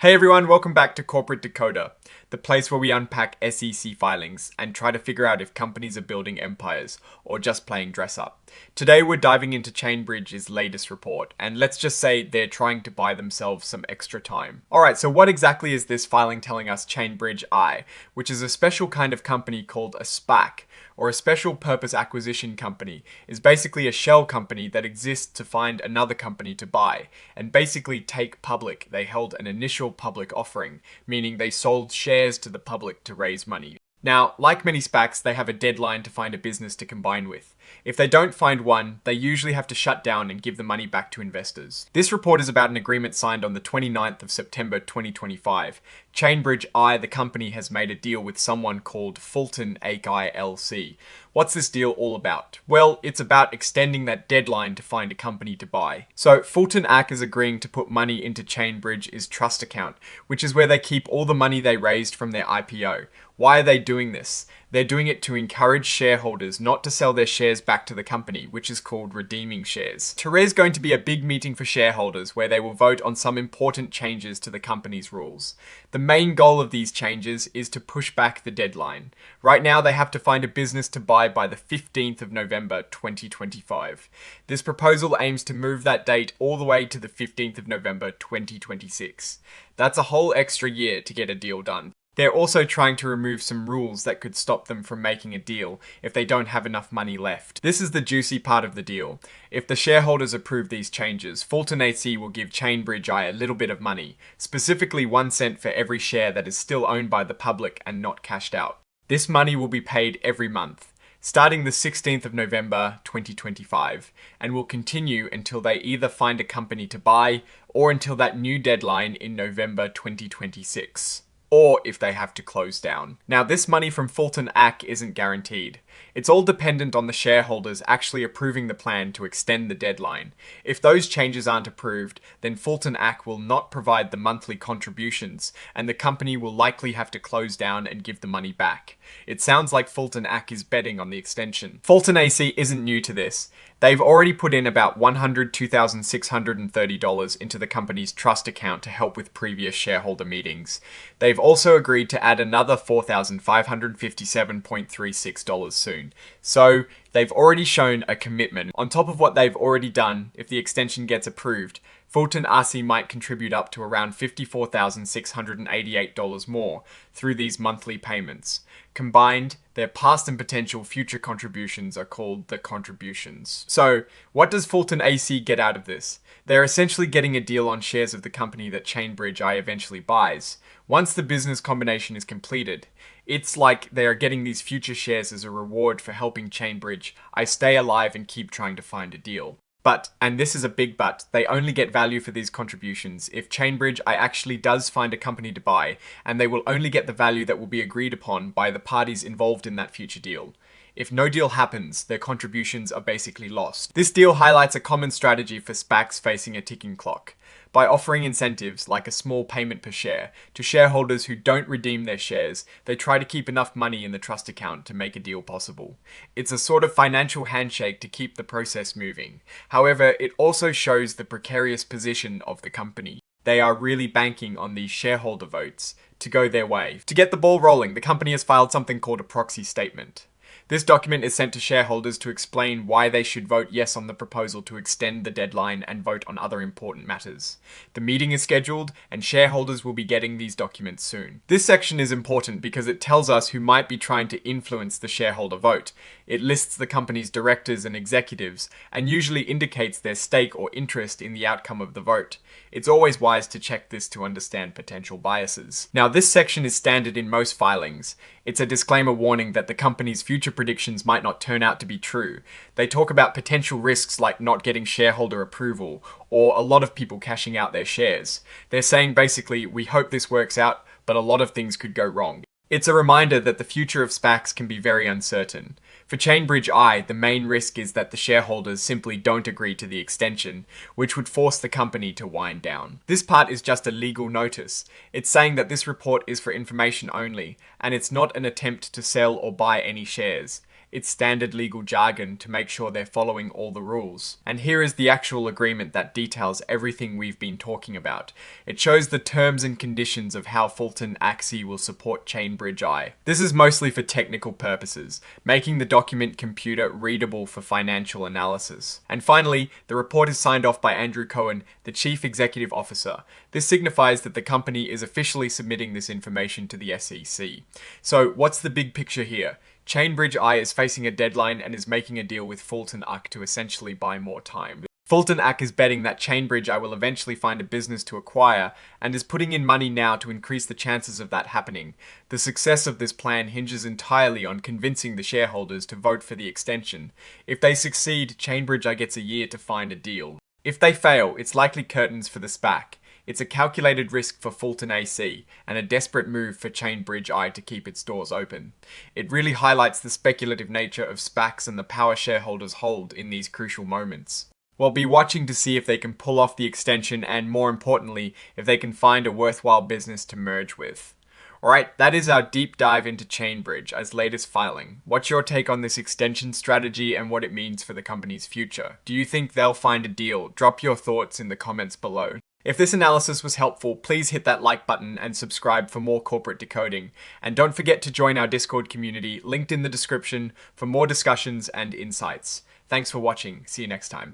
Hey everyone, welcome back to Corporate Decoder, the place where we unpack SEC filings and try to figure out if companies are building empires or just playing dress up. Today we're diving into Chainbridge's latest report, and let's just say they're trying to buy themselves some extra time. Alright, so what exactly is this filing telling us Chainbridge I, which is a special kind of company called a SPAC, or a special purpose acquisition company, is basically a shell company that exists to find another company to buy, and basically take public. They held an initial public offering, meaning they sold shares to the public to raise money. Now, like many SPACs, they have a deadline to find a business to combine with. If they don't find one, they usually have to shut down and give the money back to investors. This report is about an agreement signed on the 29th of September 2025. Chainbridge I, the company, has made a deal with someone called Fulton ACI LC. What's this deal all about? Well, it's about extending that deadline to find a company to buy. So Fulton AC is agreeing to put money into Chainbridge's trust account, which is where they keep all the money they raised from their IPO. Why are they doing this? They're doing it to encourage shareholders not to sell their shares back to the company, which is called redeeming shares. Today's going to be a big meeting for shareholders where they will vote on some important changes to the company's rules. The main goal of these changes is to push back the deadline. Right now they have to find a business to buy by the 15th of November 2025. This proposal aims to move that date all the way to the 15th of November 2026. That's a whole extra year to get a deal done. They're also trying to remove some rules that could stop them from making a deal if they don't have enough money left. This is the juicy part of the deal. If the shareholders approve these changes, Fulton AC will give Chainbridge I a little bit of money, specifically 1 cent for every share that is still owned by the public and not cashed out. This money will be paid every month, starting the 16th of November 2025, and will continue until they either find a company to buy or until that new deadline in November 2026. Or if they have to close down. Now, this money from Fulton AC isn't guaranteed. It's all dependent on the shareholders actually approving the plan to extend the deadline. If those changes aren't approved, then Fulton AC will not provide the monthly contributions, and the company will likely have to close down and give the money back. It sounds like Fulton AC is betting on the extension. Fulton AC isn't new to this. They've already put in about $102,630 into the company's trust account to help with previous shareholder meetings. They've also agreed to add another $4,557.36 soon. So, they've already shown a commitment. On top of what they've already done, if the extension gets approved, Fulton AC might contribute up to around $54,688 more through these monthly payments. Combined, their past and potential future contributions are called the contributions. So, what does Fulton AC get out of this? They're essentially getting a deal on shares of the company that Chainbridge I eventually buys. Once the business combination is completed, it's like they are getting these future shares as a reward for helping Chainbridge I stay alive and keep trying to find a deal. But, and this is a big but, they only get value for these contributions if Chainbridge I actually does find a company to buy, and they will only get the value that will be agreed upon by the parties involved in that future deal. If no deal happens, their contributions are basically lost. This deal highlights a common strategy for SPACs facing a ticking clock. By offering incentives, like a small payment per share, to shareholders who don't redeem their shares, they try to keep enough money in the trust account to make a deal possible. It's a sort of financial handshake to keep the process moving. However, it also shows the precarious position of the company. They are really banking on these shareholder votes to go their way. To get the ball rolling, the company has filed something called a proxy statement. This document is sent to shareholders to explain why they should vote yes on the proposal to extend the deadline and vote on other important matters. The meeting is scheduled, and shareholders will be getting these documents soon. This section is important because it tells us who might be trying to influence the shareholder vote. It lists the company's directors and executives, and usually indicates their stake or interest in the outcome of the vote. It's always wise to check this to understand potential biases. Now, this section is standard in most filings. It's a disclaimer warning that the company's future predictions might not turn out to be true. They talk about potential risks like not getting shareholder approval, or a lot of people cashing out their shares. They're saying basically, we hope this works out, but a lot of things could go wrong. It's a reminder that the future of SPACs can be very uncertain. For Chainbridge I, the main risk is that the shareholders simply don't agree to the extension, which would force the company to wind down. This part is just a legal notice. It's saying that this report is for information only, and it's not an attempt to sell or buy any shares. It's standard legal jargon to make sure they're following all the rules. And here is the actual agreement that details everything we've been talking about. It shows the terms and conditions of how Fulton Axie will support Chainbridge I. This is mostly for technical purposes, making the document computer readable for financial analysis. And finally, the report is signed off by Andrew Cohen, the Chief Executive Officer. This signifies that the company is officially submitting this information to the SEC. So what's the big picture here? Chainbridge I is facing a deadline and is making a deal with Fulton Ac to essentially buy more time. Fulton Ac is betting that Chainbridge I will eventually find a business to acquire and is putting in money now to increase the chances of that happening. The success of this plan hinges entirely on convincing the shareholders to vote for the extension. If they succeed, Chainbridge I gets a year to find a deal. If they fail, it's likely curtains for the SPAC. It's a calculated risk for Fulton AC and a desperate move for Chainbridge I to keep its doors open. It really highlights the speculative nature of SPACs and the power shareholders hold in these crucial moments. We'll be watching to see if they can pull off the extension and, more importantly, if they can find a worthwhile business to merge with. Alright, that is our deep dive into Chainbridge as latest filing. What's your take on this extension strategy and what it means for the company's future? Do you think they'll find a deal? Drop your thoughts in the comments below. If this analysis was helpful, please hit that like button and subscribe for more corporate decoding. And don't forget to join our Discord community, linked in the description, for more discussions and insights. Thanks for watching. See you next time.